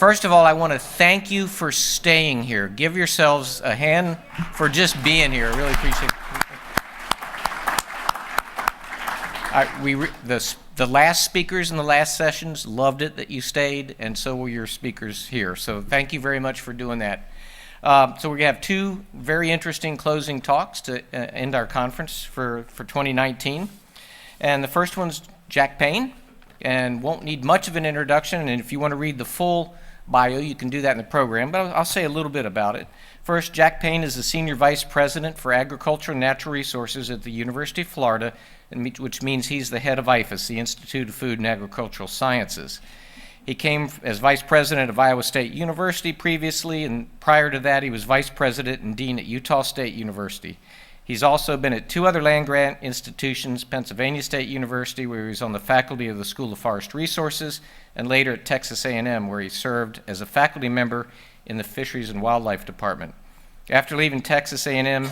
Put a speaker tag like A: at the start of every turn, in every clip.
A: First of all, I want to thank you for staying here. Give yourselves a hand for just being here. I really appreciate it. The last speakers in the last sessions loved it that you stayed, and so will your speakers here. So thank you very much for doing that. So we're going to have two very interesting closing talks to end our conference for 2019. And the first one's Jack Payne, and won't need much of an introduction. And if you want to read the full bio, you can do that in the program, but I'll say a little bit about it. First, Jack Payne is the Senior Vice President for Agriculture and Natural Resources at the University of Florida, which means he's the head of IFAS, the Institute of Food and Agricultural Sciences. He came as Vice President of Iowa State University previously, and prior to that he was Vice President and Dean at Utah State University. He's also been at two other land-grant institutions, Pennsylvania State University, where he was on the faculty of the School of Forest Resources, and later at Texas A&M, where he served as a faculty member in the Fisheries and Wildlife Department. After leaving Texas A&M,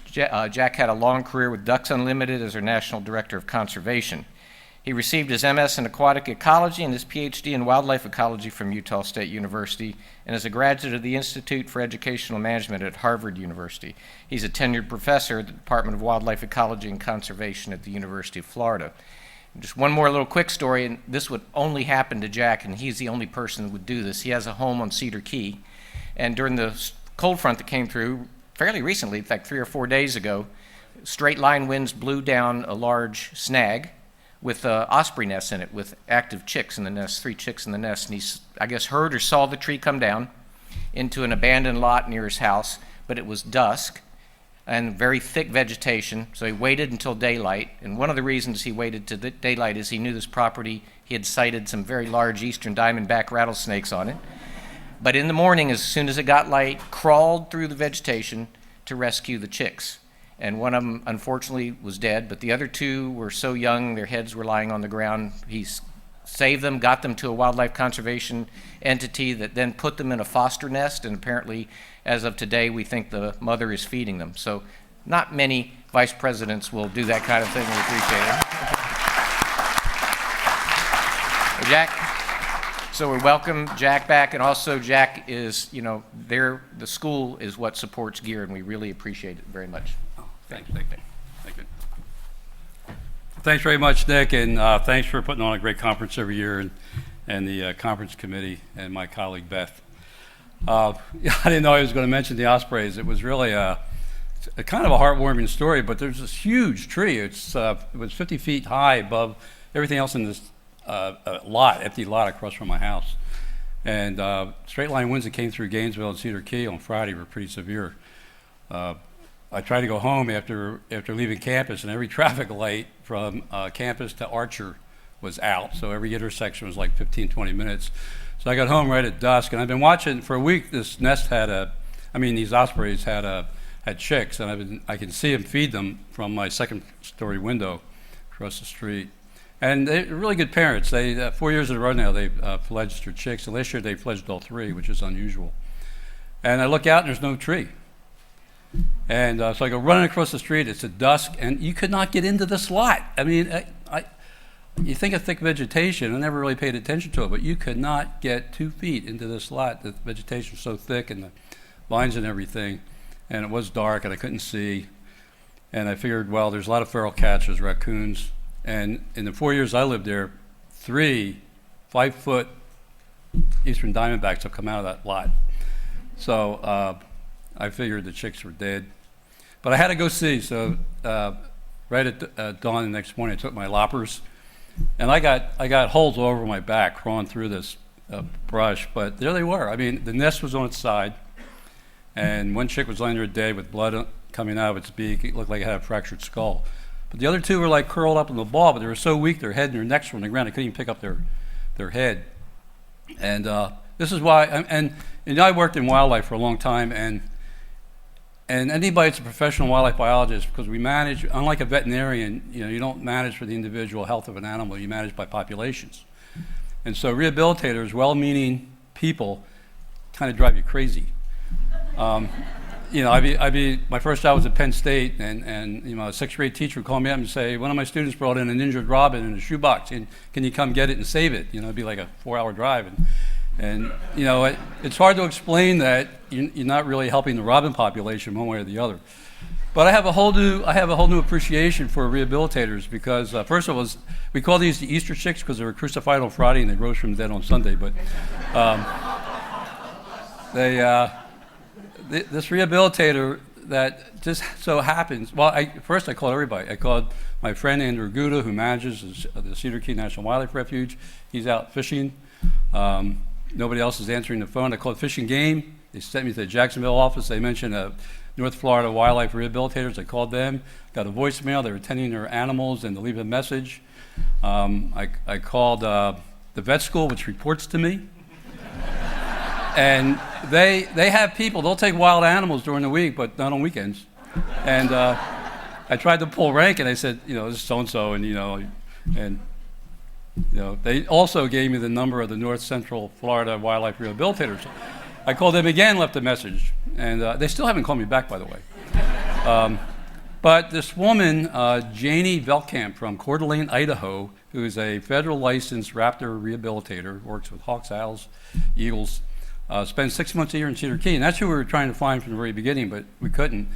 A: Jack had a long career with Ducks Unlimited as their National Director of Conservation. He received his MS in Aquatic Ecology and his PhD in Wildlife Ecology from Utah State University, and is a graduate of the Institute for Educational Management at Harvard University. He's a tenured professor at the Department of Wildlife Ecology and Conservation at the University of Florida. Just one more little quick story, and this would only happen to Jack, and he's the only person that would do this. He has a home on Cedar Key, and during the cold front that came through fairly recently, in fact 3 or 4 days ago, straight line winds blew down a large snag with osprey nests in it with active chicks in the nest, 3 chicks in the nest, and he, I guess, heard or saw the tree come down into an abandoned lot near his house, but it was dusk and very thick vegetation, so he waited until daylight, and one of the reasons he waited to daylight is he knew this property, he had sighted some very large eastern diamondback rattlesnakes on it, but in the morning, as soon as it got light, crawled through the vegetation to rescue the chicks. And one of them, unfortunately, was dead, but the other 2 were so young, their heads were lying on the ground. He saved them, got them to a wildlife conservation entity that then put them in a foster nest, and apparently, as of today, we think the mother is feeding them. So not many vice presidents will do that kind of thing. We appreciate it. Jack, so we welcome Jack back, and also Jack is, the school is what supports GEER, and we really appreciate it very much.
B: Thank you. Thanks very much, Nick, and thanks for putting on a great conference every year, and the conference committee and my colleague Beth. I didn't know I was going to mention the ospreys. It was really a kind of a heartwarming story, but there's this huge tree. It was 50 feet high above everything else in this empty lot across from my house. And straight line winds that came through Gainesville and Cedar Key on Friday were pretty severe. I tried to go home after leaving campus, and every traffic light from campus to Archer was out. So every intersection was like 15, 20 minutes. So I got home right at dusk, and I've been watching for a week. This nest these ospreys had chicks, and I can see them feed them from my second-story window across the street. And they're really good parents. They 4 years in a row now they've fledged their chicks, and last year they fledged all 3, which is unusual. And I look out, and there's no tree. And so I go running across the street. It's at dusk, and you could not get into this lot. I mean, you think of thick vegetation. I never really paid attention to it, but you could not get 2 feet into this lot. The vegetation was so thick, and the vines and everything, and it was dark, and I couldn't see. And I figured, well, there's a lot of feral cats, there's raccoons, and in the 4 years I lived there, 3 5-foot eastern diamondbacks have come out of that lot. So I figured the chicks were dead, but I had to go see. So right at dawn the next morning, I took my loppers, and I got holes all over my back crawling through this brush. But there they were. I mean, the nest was on its side, and one chick was laying there dead with blood coming out of its beak. It looked like it had a fractured skull. But the other 2 were like curled up in the ball, but they were so weak, their head and their necks were on the ground. I couldn't even pick up their head. And this is why. And I worked in wildlife for a long time, and anybody that's a professional wildlife biologist, because we manage, unlike a veterinarian, you don't manage for the individual health of an animal, you manage by populations. And so rehabilitators, well-meaning people, kind of drive you crazy. My first job was at Penn State, and a 6th grade teacher would call me up and say, one of my students brought in an injured robin in a shoebox, and can you come get it and save it? It'd be like a 4-hour drive. And, you know, it's hard to explain that you're not really helping the robin population one way or the other. But I have a whole new appreciation for rehabilitators because, first of all, we call these the Easter chicks because they were crucified on Friday and they rose from the dead on Sunday. But this rehabilitator that just so happens, well, first I called everybody. I called my friend Andrew Guda, who manages the Cedar Key National Wildlife Refuge. He's out fishing. Nobody else is answering the phone. I called Fish and Game. They sent me to the Jacksonville office. They mentioned North Florida wildlife rehabilitators. I called them, got a voicemail. They were tending their animals and to leave a message. I called the vet school, which reports to me. And they have people, they'll take wild animals during the week, but not on weekends. And I tried to pull rank, and I said, you know, this is so-and-so, and they also gave me the number of the North Central Florida wildlife rehabilitators. I called them again, left a message, and they still haven't called me back, by the way. But this woman, Janie Velkamp from Coeur d'Alene, Idaho, who is a federal licensed raptor rehabilitator, works with hawks, owls, eagles, spends 6 months a year in Cedar Key, and that's who we were trying to find from the very beginning, but we couldn't.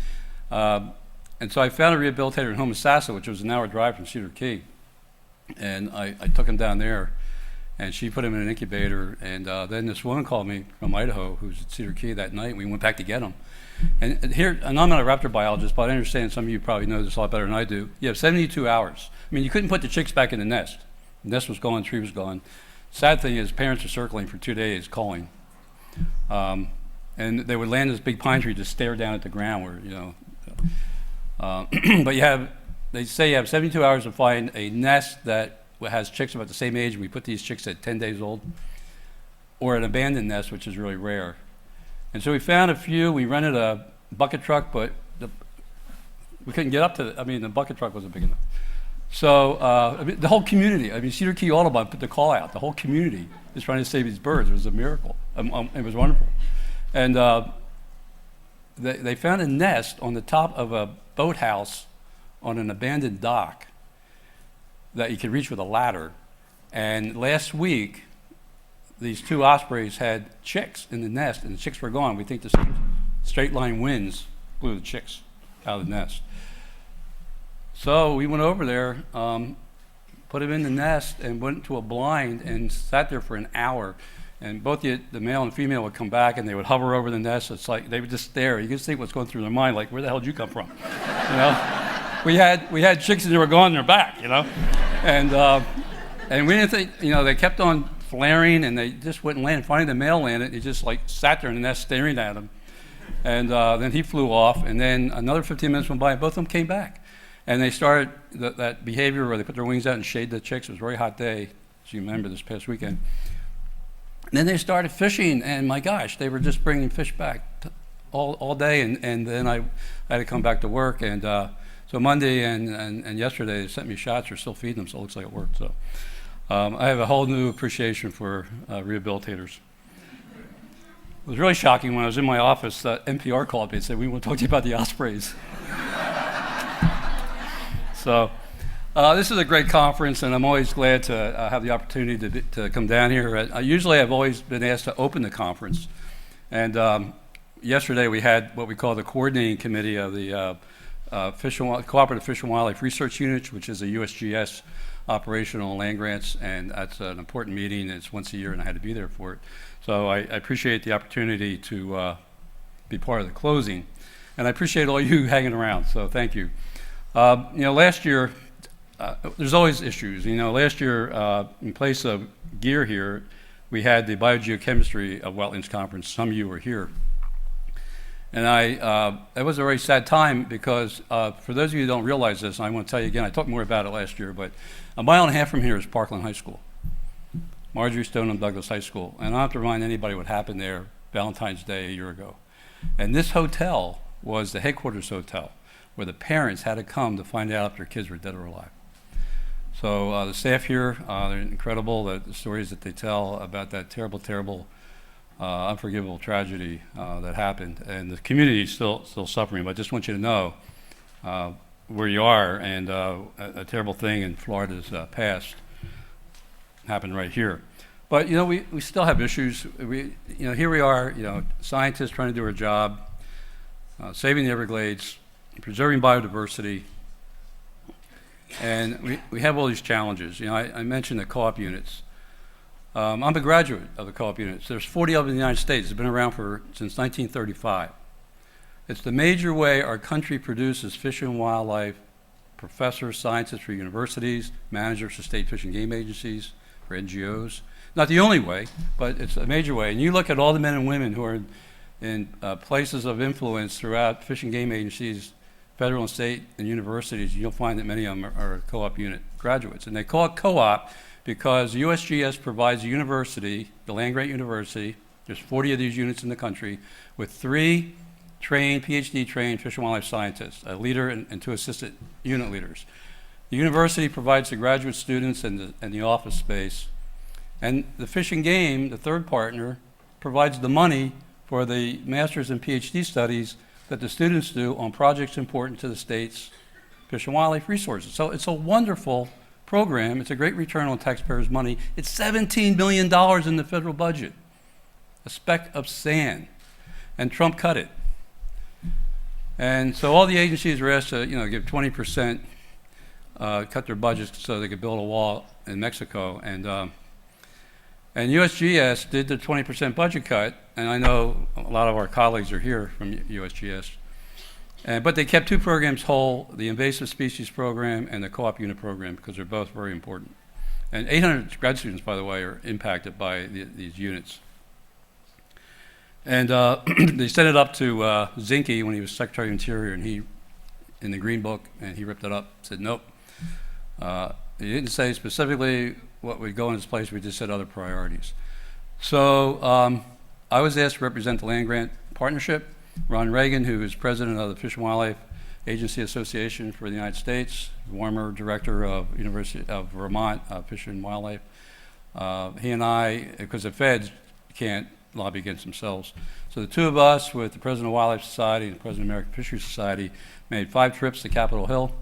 B: And so I found a rehabilitator in Homosassa, which was an hour drive from Cedar Key, and I took him down there. And she put him in an incubator, and then this woman called me from Idaho, who's at Cedar Key that night, and we went back to get him. And I'm not a raptor biologist, but I understand some of you probably know this a lot better than I do. You have 72 hours. I mean, you couldn't put the chicks back in the nest. The nest was gone, tree was gone. Sad thing is, parents are circling for 2 days calling. And they would land in this big pine tree, just stare down at the ground where, you know. But they say you have 72 hours to find a nest that has chicks about the same age, and we put these chicks at 10 days old, or an abandoned nest, which is really rare. And so we found a few. We rented a bucket truck, but we couldn't get up to the bucket truck wasn't big enough. So the whole community, Cedar Key Audubon put the call out. The whole community is trying to save these birds. It was a miracle. It was wonderful. And they found a nest on the top of a boathouse on an abandoned dock that you could reach with a ladder. And last week, these 2 ospreys had chicks in the nest, and the chicks were gone. We think the same straight line winds blew the chicks out of the nest. So we went over there, put them in the nest, and went to a blind and sat there for an hour. And both the male and female would come back, and they would hover over the nest. It's like they would just stare. You could see what's going through their mind, like, where the hell did you come from? You know? We had chicks and they were gone, they're back, you know? And we didn't think, you know, they kept on flaring, and they just wouldn't land. Finally, the male landed. He just like sat there in the nest staring at him. And then he flew off, and then another 15 minutes went by, and both of them came back. And they started that behavior where they put their wings out and shade the chicks. It was a very hot day, as you remember, this past weekend. And then they started fishing, and my gosh, they were just bringing fish back all day. And then I had to come back to work. And so Monday and yesterday, they sent me shots. We're still feeding them, so it looks like it worked. So I have a whole new appreciation for rehabilitators. It was really shocking when I was in my office. NPR called me and said, "We want to talk to you about the ospreys." So this is a great conference, and I'm always glad to have the opportunity to come down here. Usually I've always been asked to open the conference. And yesterday we had what we call the coordinating committee of the Cooperative Fish and Wildlife Research Unit, which is a USGS operational land grants, and that's an important meeting. It's once a year, and I had to be there for it. So I appreciate the opportunity to be part of the closing. And I appreciate all you hanging around, so thank you. Last year, there's always issues. Last year, in place of GEER here, we had the Biogeochemistry of Wetlands Conference. Some of you were here. And it was a very sad time because for those of you who don't realize this, and I want to tell you again, I talked more about it last year, but a mile and a half from here is Parkland High School, Marjorie Stoneham Douglas High School. And I don't have to remind anybody what happened there Valentine's Day a year ago. And this hotel was the headquarters hotel where the parents had to come to find out if their kids were dead or alive. So the staff here, they're incredible, the stories that they tell about that terrible, terrible, unforgivable tragedy that happened. And the community is still suffering, but I just want you to know where you are, and a terrible thing in Florida's past happened right here. But, we still have issues. Here we are, scientists trying to do our job, saving the Everglades, preserving biodiversity, and we have all these challenges. I mentioned the co-op units. I'm a graduate of the co-op units. There's 40 of them in the United States. It's been around since 1935. It's the major way our country produces fish and wildlife professors, scientists for universities, managers for state fish and game agencies, for NGOs. Not the only way, but it's a major way. And you look at all the men and women who are in places of influence throughout fish and game agencies, federal and state and universities, you'll find that many of them are co-op unit graduates. And they call it co-op because USGS provides a university, the land-grant university, there's 40 of these units in the country, with 3 PhD-trained fish and wildlife scientists, a leader and 2 assistant unit leaders. The university provides the graduate students and the office space, and the Fish and Game, the third partner, provides the money for the master's and PhD studies that the students do on projects important to the state's fish and wildlife resources. So it's a wonderful program. It's a great return on taxpayers' money. It's $17 million in the federal budget, a speck of sand, and Trump cut it. And so all the agencies were asked to, give 20%, cut their budgets so they could build a wall in Mexico. And USGS did the 20% budget cut, and I know a lot of our colleagues are here from USGS. But they kept 2 programs whole, the invasive species program and the co-op unit program, because they're both very important. And 800 grad students, by the way, are impacted by these units. And they sent it up to Zinke when he was Secretary of Interior, and he, in the Green Book, and he ripped it up, said, nope. He didn't say specifically what would go in its place, we just said other priorities. So I was asked to represent the Land Grant Partnership. Ron Reagan, who is president of the Fish and Wildlife Agency Association for the United States, former director of University of Vermont Fish and Wildlife, he and I, because the feds can't lobby against themselves. So the 2 of us, with the president of Wildlife Society and the president of American Fisheries Society, made 5 trips to Capitol Hill.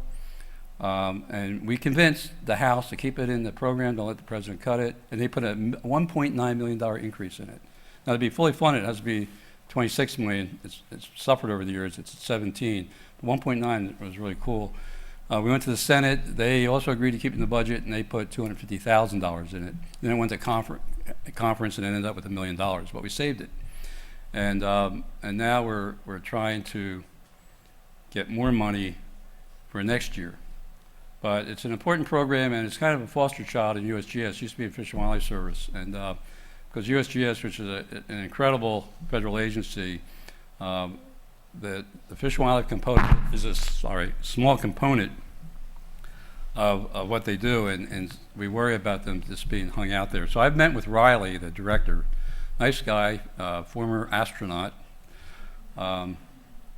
B: And we convinced the House to keep it in the program, don't let the president cut it, and they put a $1.9 million increase in it. Now, to be fully funded, it has to be $26 million. It's suffered over the years. It's at 17. 1.9 was really cool. We went to the Senate. They also agreed to keep it in the budget, and they put $250,000 in it. Then it went to conference and ended up with $1 million, but we saved it. And now we're trying to get more money for next year. But it's an important program, and it's kind of a foster child in USGS. It used to be a Fish and Wildlife Service, and because USGS, which is an incredible federal agency, the Fish and Wildlife component is a small component of what they do, and we worry about them just being hung out there. So I've met with Riley, the director, nice guy, former astronaut,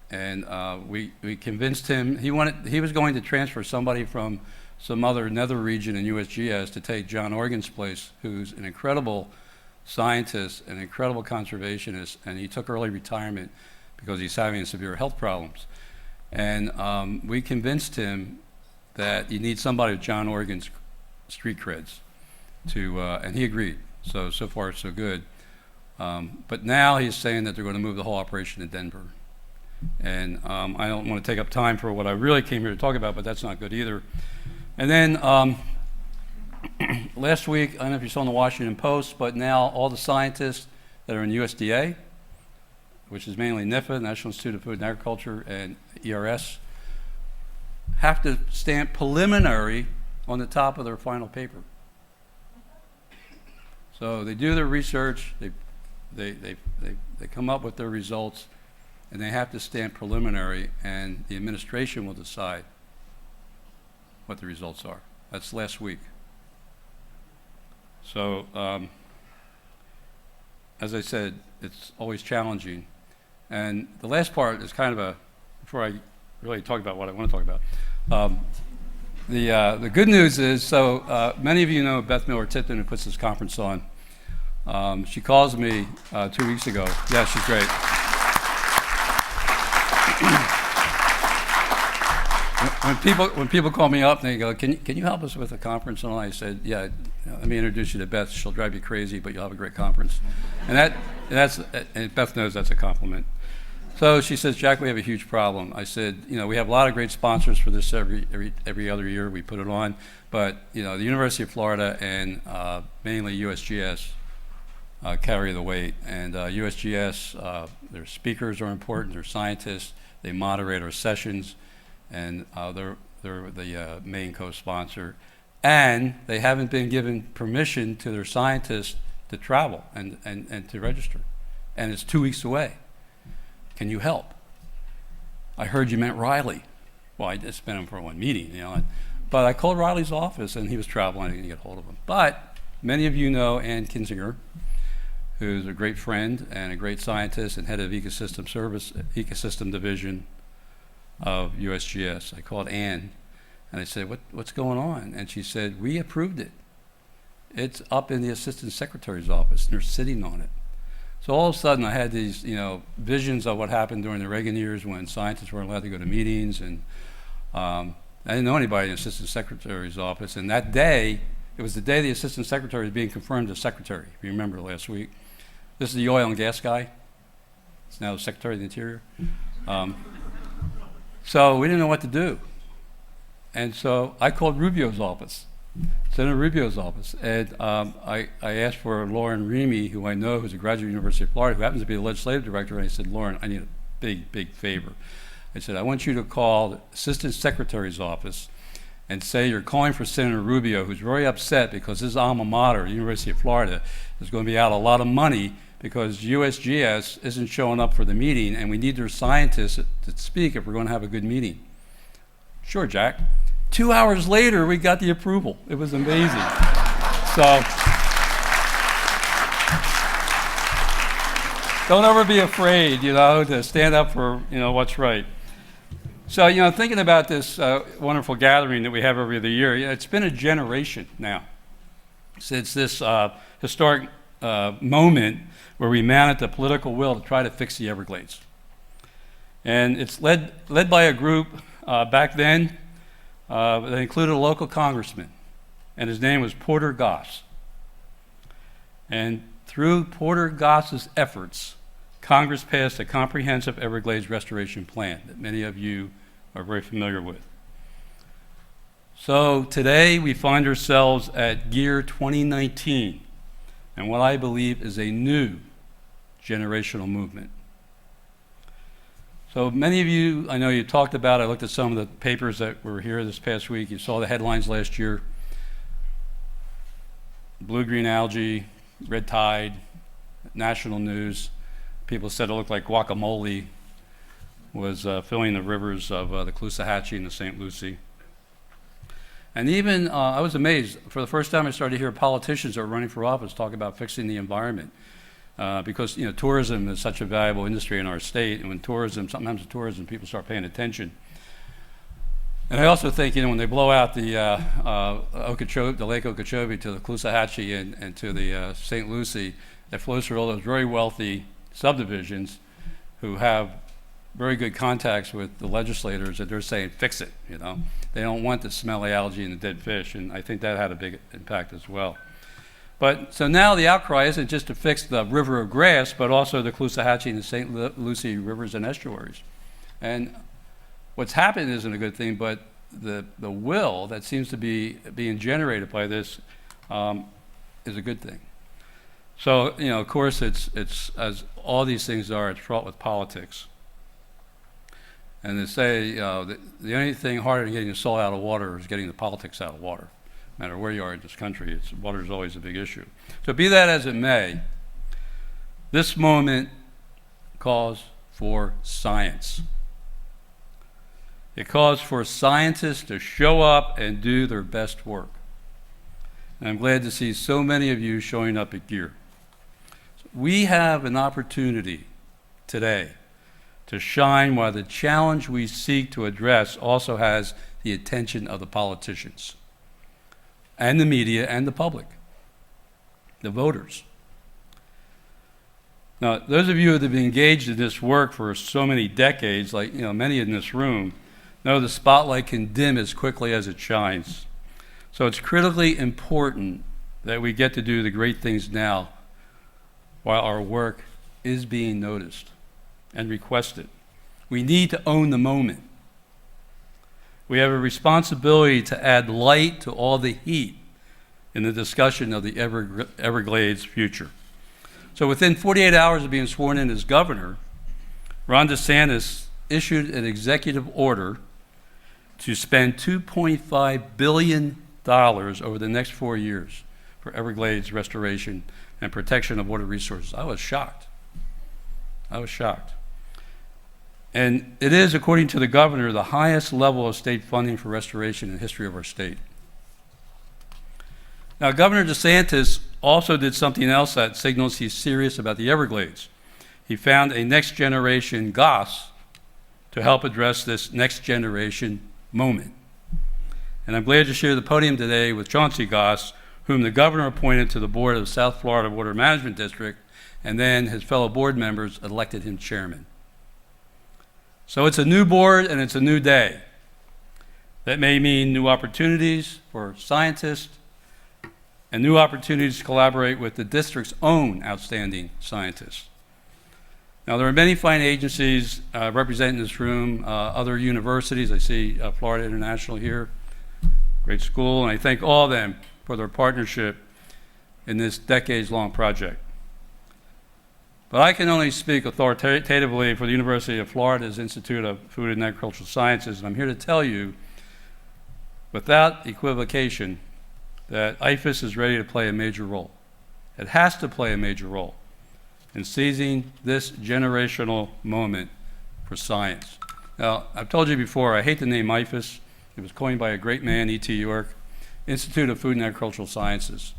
B: and we convinced him he was going to transfer somebody from some other nether region in USGS to take John Organ's place, who's an incredible scientist, an incredible conservationist, and he took early retirement because he's having severe health problems. And we convinced him that you need somebody with John Organ's street creds and he agreed. So far so good. But now he's saying that they're going to move the whole operation to Denver. And I don't want to take up time for what I really came here to talk about, but that's not good either. And then last week, I don't know if you saw in the Washington Post, but now all the scientists that are in USDA, which is mainly NIFA, National Institute of Food and Agriculture, and ERS, have to stamp preliminary on the top of their final paper. So they do their research, they come up with their results, and they have to stamp preliminary, and the administration will decide what the results are. That's last week. So, as I said, it's always challenging. And the last part is kind of before I really talk about what I want to talk about. The good news is, so many of you know Beth Miller-Tipton, who puts this conference on. She calls me 2 weeks ago. Yeah, she's great. when people call me up and they go, can you help us with a conference? And I said, yeah, let me introduce you to Beth. She'll drive you crazy, but you'll have a great conference. And Beth knows that's a compliment. So she says, Jack, we have a huge problem. I said, we have a lot of great sponsors for this every other year we put it on, but the University of Florida and mainly USGS carry the weight. And USGS, their speakers are important, their scientists, they moderate our sessions, and they're the main co-sponsor. And they haven't been given permission to their scientists to travel and to register. And it's 2 weeks away. Can you help? I heard you meant Riley. Well, I just met him for one meeting, but I called Riley's office and he was traveling. I didn't get hold of him. But many of you know Ann Kinzinger, who's a great friend and a great scientist and head of Ecosystem Division of USGS. I called Ann and I said, what's going on? And she said, we approved it. It's up in the Assistant Secretary's office and they're sitting on it. So all of a sudden I had these, visions of what happened during the Reagan years when scientists weren't allowed to go to meetings, and I didn't know anybody in the Assistant Secretary's office. And that day, it was the day the Assistant Secretary was being confirmed as Secretary, if you remember last week. This is the oil and gas guy. It's now the Secretary of the Interior. So we didn't know what to do. And so I called Rubio's office. Senator Rubio's office, and I asked for Lauren Remy, who I know who's a graduate of the University of Florida, who happens to be the legislative director, and I said, Lauren, I need a big favor. I said, I want you to call the Assistant Secretary's office and say you're calling for Senator Rubio, who's very upset because his alma mater, the University of Florida, is going to be out a lot of money because USGS isn't showing up for the meeting, and we need their scientists to speak if we're going to have a good meeting. Sure, Jack. 2 hours later, we got the approval. It was amazing. So don't ever be afraid, to stand up for, what's right. So, thinking about this wonderful gathering that we have every other year, it's been a generation now since this historic moment where we mounted the political will to try to fix the Everglades. And it's led by a group back then that included a local congressman, and his name was Porter Goss. And through Porter Goss's efforts, Congress passed a comprehensive Everglades restoration plan that many of you are very familiar with. So today we find ourselves at GEER 2019, and what I believe is a new generational movement. So many of you, I know you talked about, I looked at some of the papers that were here this past week. You saw the headlines last year. Blue-green algae, red tide, national news. People said it looked like guacamole was filling the rivers of the Caloosahatchee and the St. Lucie. And even, I was amazed, for the first time I started to hear politicians that were running for office talk about fixing the environment. Because tourism is such a valuable industry in our state, and when sometimes with tourism, people start paying attention. And I also think, when they blow out the Lake Okeechobee to the Caloosahatchee and to the St. Lucie, it flows through all those very wealthy subdivisions who have very good contacts with the legislators, that they're saying, fix it, They don't want the smelly algae and the dead fish, and I think that had a big impact as well. But so now the outcry isn't just to fix the river of grass, but also the Caloosahatchee and the St. Lucie rivers and estuaries. And what's happened isn't a good thing, but the will that seems to be being generated by this is a good thing. So, of course, it's as all these things are, it's fraught with politics. And they say, the only thing harder than getting the salt out of water is getting the politics out of water. No matter where you are in this country, water is always a big issue. So be that as it may, this moment calls for science. It calls for scientists to show up and do their best work. And I'm glad to see so many of you showing up at GEER. We have an opportunity today to shine while the challenge we seek to address also has the attention of the politicians and the media and the public, the voters. Now, those of you that have been engaged in this work for so many decades, like many in this room, know the spotlight can dim as quickly as it shines. So it's critically important that we get to do the great things now while our work is being noticed and requested. We need to own the moment. We have a responsibility to add light to all the heat in the discussion of the Everglades future. So within 48 hours of being sworn in as governor, Ron DeSantis issued an executive order to spend $2.5 billion over the next 4 years for Everglades restoration and protection of water resources. I was shocked. I was shocked. And it is, according to the governor, the highest level of state funding for restoration in the history of our state. Now, Governor DeSantis also did something else that signals he's serious about the Everglades. He found a next generation Goss to help address this next generation moment. And I'm glad to share the podium today with Chauncey Goss, whom the governor appointed to the board of the South Florida Water Management District, and then his fellow board members elected him chairman. So it's a new board and it's a new day. That may mean new opportunities for scientists and new opportunities to collaborate with the district's own outstanding scientists. Now, there are many fine agencies represented in this room, other universities. I see Florida International here, great school, and I thank all of them for their partnership in this decades-long project. But I can only speak authoritatively for the University of Florida's Institute of Food and Agricultural Sciences, and I'm here to tell you, without equivocation, that IFAS is ready to play a major role. It has to play a major role in seizing this generational moment for science. Now, I've told you before, I hate the name IFAS. It was coined by a great man, E.T. York, Institute of Food and Agricultural Sciences.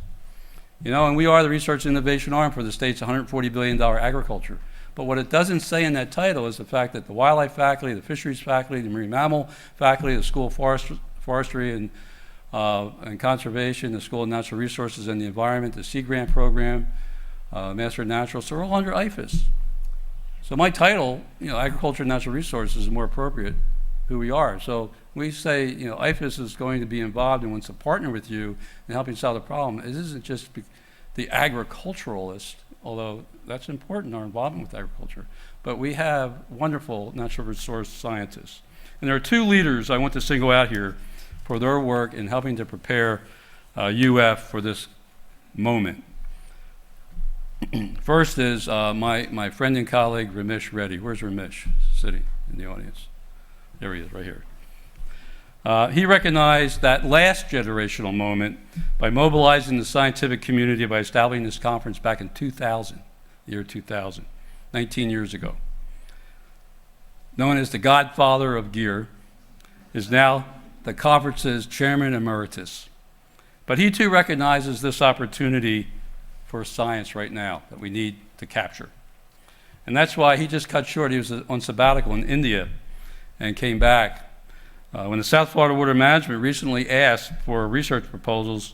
B: You know, and we are the research and innovation arm for the state's $140 billion agriculture. But what it doesn't say in that title is the fact that the wildlife faculty, the fisheries faculty, the marine mammal faculty, the School of Forestry and Conservation, the School of Natural Resources and the Environment, the Sea Grant Program, Master of Naturals, so we're all under IFAS. So my title, Agriculture and Natural Resources, is more appropriate who we are. So we say, IFAS is going to be involved and wants to partner with you in helping solve the problem. It isn't just the agriculturalist, although that's important, our involvement with agriculture, but we have wonderful natural resource scientists. And there are two leaders I want to single out here for their work in helping to prepare UF for this moment. First is my friend and colleague, Ramesh Reddy. Where's Ramesh? Sitting in the audience. There he is, right here. He recognized that last generational moment by mobilizing the scientific community by establishing this conference back in 2000, the year 2000, 19 years ago. Known as the godfather of GEER, is now the conference's chairman emeritus. But he too recognizes this opportunity for science right now that we need to capture. And that's why he just cut short. He was on sabbatical in India and came back. When the South Florida Water Management recently asked for research proposals,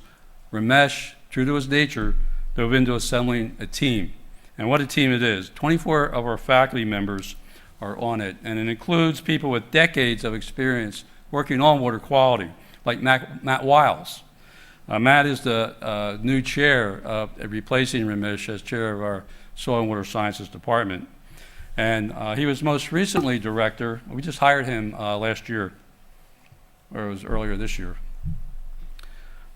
B: Ramesh, true to his nature, dove into assembling a team. And what a team it is. 24 of our faculty members are on it, and it includes people with decades of experience working on water quality, like Matt Wiles. Matt is the new chair, replacing Ramesh as chair of our Soil and Water Sciences Department. And he was most recently director, we just hired him last year, or it was earlier this year.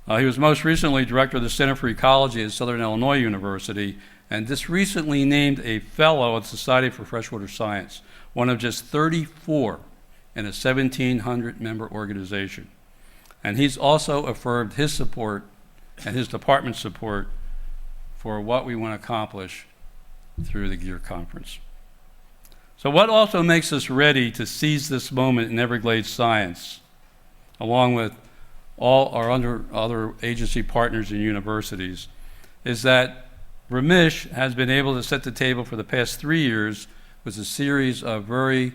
B: He was most recently director of the Center for Ecology at Southern Illinois University, and just recently named a fellow at the Society for Freshwater Science, one of just 34 in a 1,700 member organization. And he's also affirmed his support and his department's support for what we want to accomplish through the GEER conference. So what also makes us ready to seize this moment in Everglades science, along with all our other agency partners and universities, is that Ramesh has been able to set the table for the past 3 years with a series of very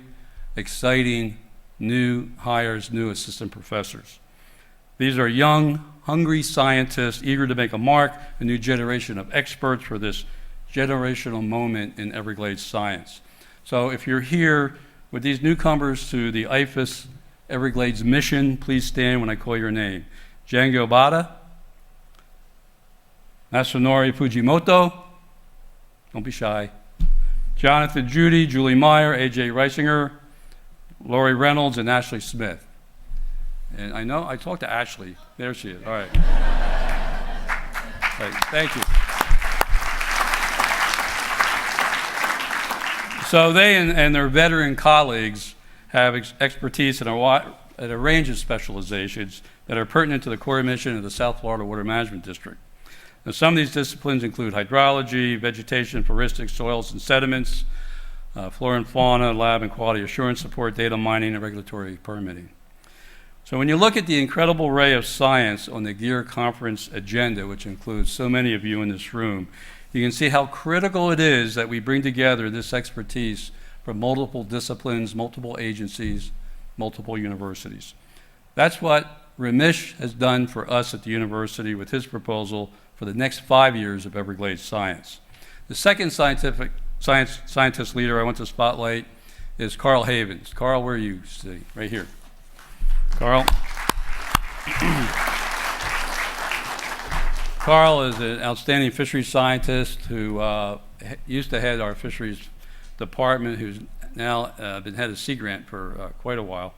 B: exciting new hires, new assistant professors. These are young, hungry scientists eager to make a mark, a new generation of experts for this generational moment in Everglades science. So if you're here with these newcomers to the IFAS Everglades mission, please stand when I call your name. Django Bada, Masanori Fujimoto, don't be shy. Jonathan Judy, Julie Meyer, A.J. Reisinger, Lori Reynolds, and Ashley Smith. And I know, I talked to Ashley. There she is. All right. Right. Thank you. So they and their veteran colleagues have expertise in a range of specializations that are pertinent to the core mission of the South Florida Water Management District. Now, some of these disciplines include hydrology, vegetation, floristics, soils and sediments, flora and fauna, lab and quality assurance support, data mining, and regulatory permitting. So when you look at the incredible array of science on the GEER conference agenda, which includes so many of you in this room, you can see how critical it is that we bring together this expertise from multiple disciplines, multiple agencies, multiple universities. That's what Ramesh has done for us at the university with his proposal for the next 5 years of Everglades science. The second scientist leader I want to spotlight is Carl Havens. Carl, where are you sitting? Right here. Carl. Carl is an outstanding fisheries scientist who used to head our fisheries department, who's now been head of Sea Grant for quite a while.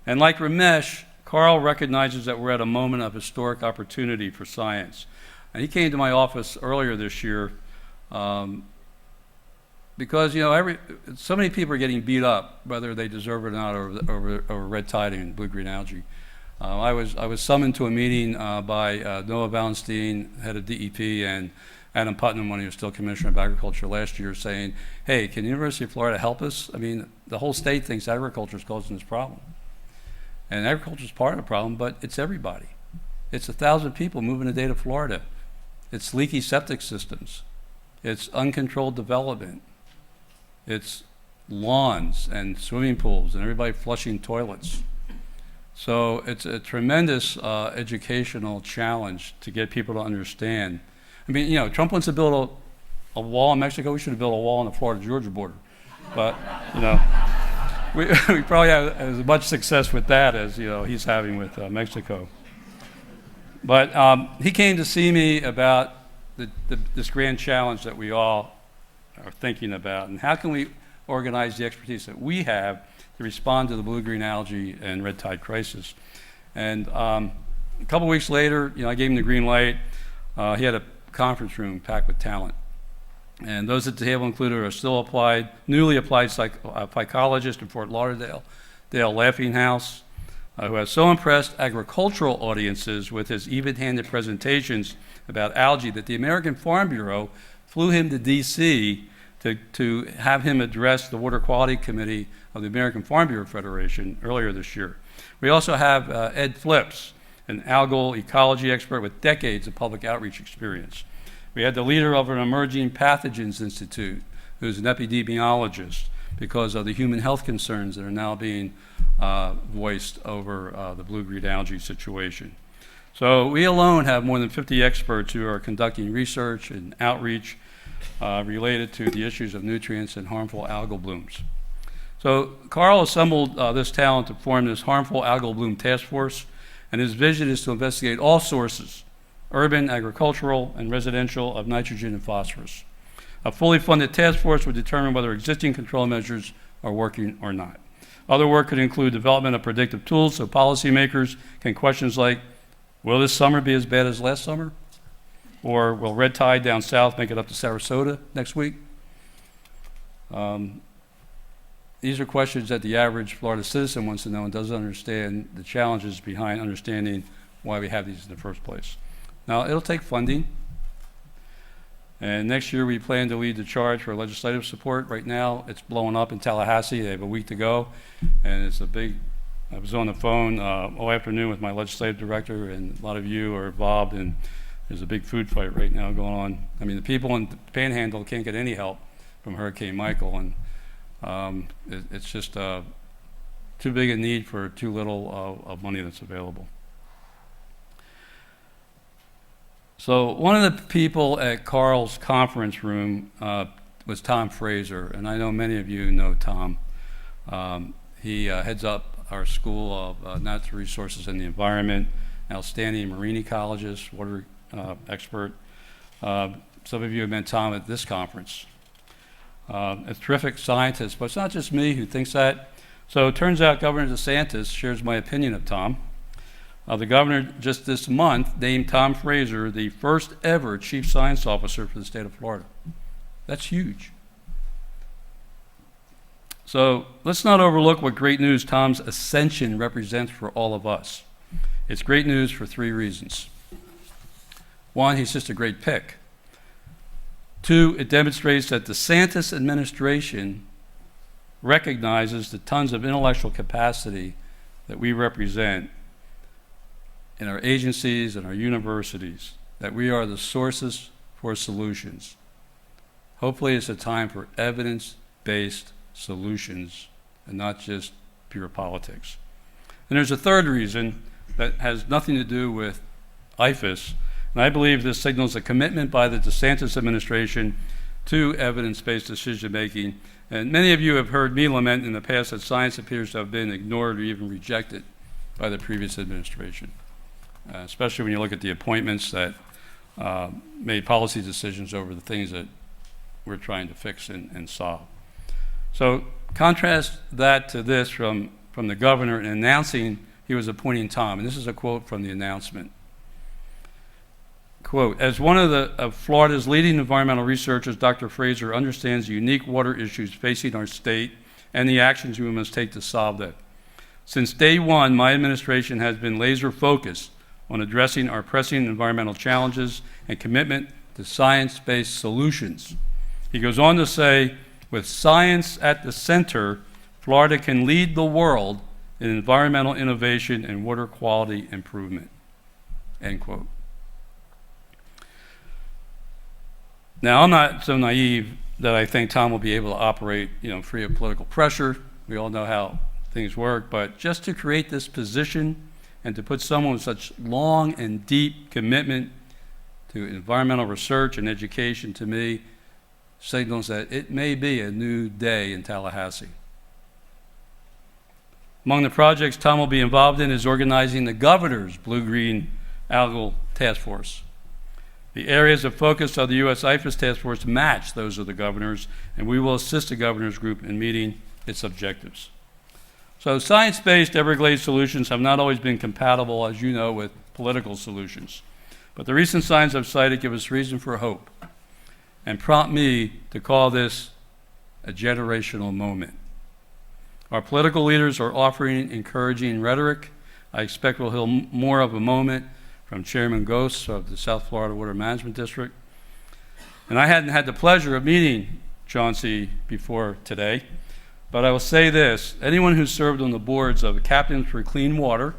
B: And like Ramesh, Carl recognizes that we're at a moment of historic opportunity for science. And he came to my office earlier this year because, you know, so many people are getting beat up, whether they deserve it or not, over red tiding and blue-green algae. I was summoned to a meeting by Noah Valenstein, head of DEP, and Adam Putnam, when he was still Commissioner of Agriculture last year, saying, hey, can the University of Florida help us? I mean, the whole state thinks agriculture is causing this problem. And agriculture is part of the problem, but it's everybody. It's 1,000 people moving a day to Florida. It's leaky septic systems. It's uncontrolled development. It's lawns and swimming pools and everybody flushing toilets. So it's a tremendous educational challenge to get people to understand. I mean, you know, Trump wants to build a wall in Mexico. We should have built a wall on the Florida-Georgia border. But, you know, we probably have as much success with that as, you know, he's having with Mexico. But he came to see me about this grand challenge that we all are thinking about, and how can we organize the expertise that we have to respond to the blue-green algae and red tide crisis. And a couple weeks later, you know, I gave him the green light. He had a conference room packed with talent. And those at the table included a still newly applied phycologist in Fort Lauderdale, Dale Laughinghouse, who has so impressed agricultural audiences with his even-handed presentations about algae that the American Farm Bureau flew him to D.C. to have him address the Water Quality Committee of the American Farm Bureau Federation earlier this year. We also have Ed Flips, an algal ecology expert with decades of public outreach experience. We had the leader of an emerging pathogens institute, who's an epidemiologist, because of the human health concerns that are now being voiced over the blue-green algae situation. So we alone have more than 50 experts who are conducting research and outreach related to the issues of nutrients and harmful algal blooms. So Carl assembled this talent to form this harmful algal bloom task force, and his vision is to investigate all sources, urban, agricultural, and residential, of nitrogen and phosphorus. A fully funded task force would determine whether existing control measures are working or not. Other work could include development of predictive tools so policymakers can questions like, will this summer be as bad as last summer? Or will red tide down south make it up to Sarasota next week? These are questions that the average Florida citizen wants to know and doesn't understand the challenges behind understanding why we have these in the first place. Now, it'll take funding. And next year we plan to lead the charge for legislative support. Right now it's blowing up in Tallahassee. They have a week to go. And it's a big, I was on the phone all afternoon with my legislative director, and a lot of you are involved, and there's a big food fight right now going on. I mean, the people in the Panhandle can't get any help from Hurricane Michael, and it's just too big a need for too little of money that's available. So one of the people at Carl's conference room was Tom Fraser, and I know many of you know Tom. He heads up our School of Natural Resources and the Environment, outstanding marine ecologist, water expert. Some of you have met Tom at this conference. A terrific scientist, but it's not just me who thinks that. So it turns out Governor DeSantis shares my opinion of Tom. The governor just this month named Tom Fraser the first ever chief science officer for the state of Florida. That's huge. So let's not overlook what great news Tom's ascension represents for all of us. It's great news for 3 reasons. 1, he's just a great pick. 2, it demonstrates that the DeSantis administration recognizes the tons of intellectual capacity that we represent in our agencies and our universities, that we are the sources for solutions. Hopefully it's a time for evidence-based solutions and not just pure politics. And there's a 3rd reason that has nothing to do with IFAS, and I believe this signals a commitment by the DeSantis administration to evidence-based decision-making. And many of you have heard me lament in the past that science appears to have been ignored or even rejected by the previous administration, especially when you look at the appointments that made policy decisions over the things that we're trying to fix and solve. So contrast that to this from the governor in announcing he was appointing Tom, and this is a quote from the announcement. Quote, as one of Florida's leading environmental researchers, Dr. Fraser understands the unique water issues facing our state and the actions we must take to solve them. Since day one, my administration has been laser focused on addressing our pressing environmental challenges and commitment to science-based solutions. He goes on to say, with science at the center, Florida can lead the world in environmental innovation and water quality improvement, end quote. Now, I'm not so naive that I think Tom will be able to operate, free of political pressure. We all know how things work, but just to create this position and to put someone with such long and deep commitment to environmental research and education, to me, signals that it may be a new day in Tallahassee. Among the projects Tom will be involved in is organizing the governor's Blue-Green Algal Task Force. The areas of focus of the U.S. IFAS Task Force match those of the governors, and we will assist the governor's group in meeting its objectives. So science-based Everglades solutions have not always been compatible, as you know, with political solutions. But the recent signs I've cited give us reason for hope and prompt me to call this a generational moment. Our political leaders are offering encouraging rhetoric. I expect we'll hear more of a moment from Chairman Goss of the South Florida Water Management District. And I hadn't had the pleasure of meeting Chauncey before today, but I will say this, anyone who served on the boards of the Captains for Clean Water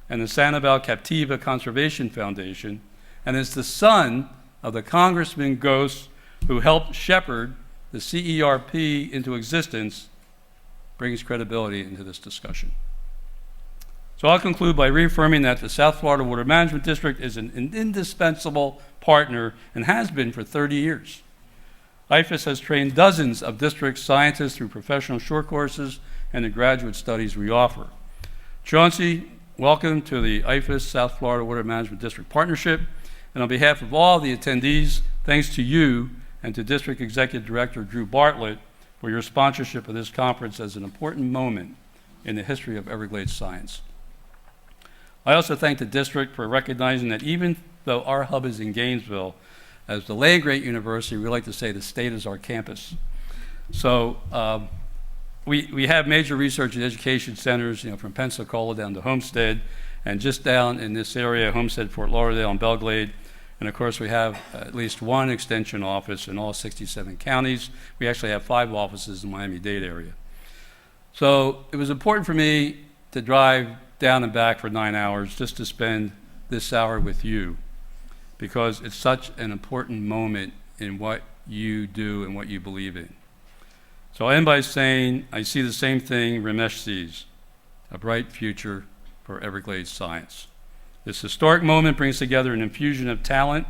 B: and the Sanibel Captiva Conservation Foundation, and is the son of the Congressman Goss who helped shepherd the CERP into existence, brings credibility into this discussion. So I'll conclude by reaffirming that the South Florida Water Management District is an indispensable partner and has been for 30 years. IFAS has trained dozens of district scientists through professional short courses and the graduate studies we offer. Chauncey, welcome to the IFAS South Florida Water Management District Partnership. And on behalf of all the attendees, thanks to you and to District Executive Director Drew Bartlett for your sponsorship of this conference as an important moment in the history of Everglades science. I also thank the district for recognizing that even though our hub is in Gainesville, as the land-grant university, we like to say the state is our campus. So we have major research and education centers, from Pensacola down to Homestead, and just down in this area, Homestead, Fort Lauderdale, and Belglade. And of course, we have at least one extension office in all 67 counties. We actually have 5 offices in the Miami-Dade area. So it was important for me to drive down and back for 9 hours just to spend this hour with you, because it's such an important moment in what you do and what you believe in. So I'll end by saying I see the same thing Ramesh sees, a bright future for Everglades science. This historic moment brings together an infusion of talent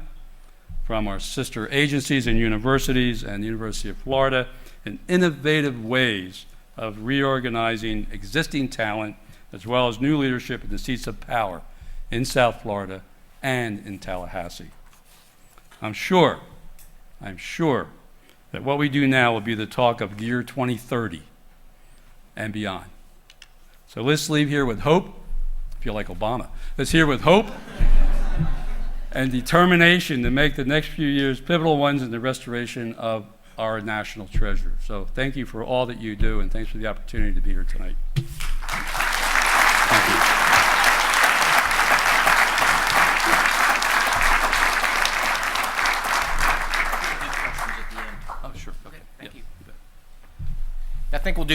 B: from our sister agencies and universities and the University of Florida in innovative ways of reorganizing existing talent as well as new leadership in the seats of power in South Florida and in Tallahassee. I'm sure that what we do now will be the talk of GEER 2030 and beyond. So let's leave here with hope. I feel like Obama. Let's hear with hope and determination to make the next few years pivotal ones in the restoration of our national treasure. So thank you for all that you do, and thanks for the opportunity to be here tonight. Thank you. Oh, sure. Okay.
A: Thank
B: Yeah.
A: you. I think we'll do